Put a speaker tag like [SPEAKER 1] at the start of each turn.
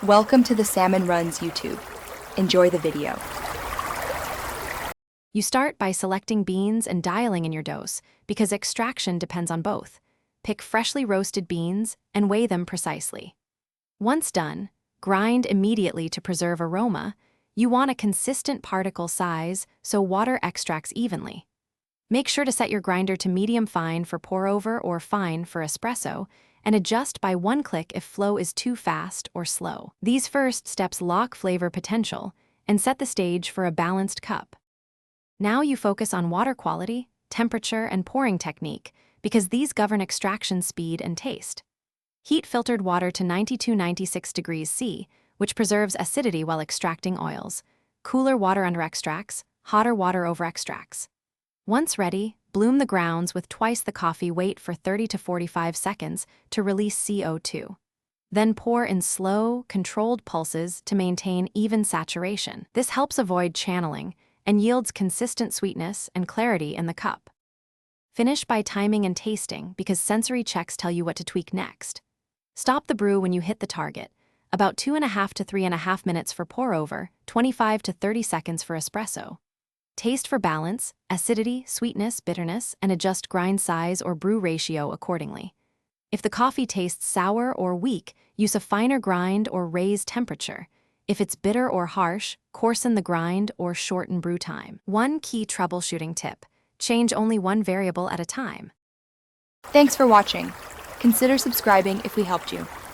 [SPEAKER 1] Welcome to the Salmon Runs YouTube. Enjoy the video.
[SPEAKER 2] You start by selecting beans and dialing in your dose, because extraction depends on both. Pick freshly roasted beans and weigh them precisely. Once done, grind immediately to preserve aroma. You want a consistent particle size so water extracts evenly. Make sure to set your grinder to medium fine for pour-over or fine for espresso, and adjust by one click if flow is too fast or slow. These first steps lock flavor potential and set the stage for a balanced cup. Now you focus on water quality, temperature, and pouring technique, because these govern extraction speed and taste. Heat filtered water to 92-96 degrees C, which preserves acidity while extracting oils. Cooler water under extracts, hotter water over extracts. Once ready, bloom the grounds with twice the coffee weight for 30 to 45 seconds to release CO2. Then pour in slow, controlled pulses to maintain even saturation. This helps avoid channeling and yields consistent sweetness and clarity in the cup. Finish by timing and tasting, because sensory checks tell you what to tweak next. Stop the brew when you hit the target, about 2.5 to 3.5 minutes for pour-over, 25 to 30 seconds for espresso. Taste for balance, acidity, sweetness, bitterness, and adjust grind size or brew ratio accordingly. If the coffee tastes sour or weak, use a finer grind or raise temperature. If it's bitter or harsh, coarsen the grind or shorten brew time. One key troubleshooting tip: change only one variable at a time.
[SPEAKER 1] Thanks for watching. Consider subscribing if we helped you.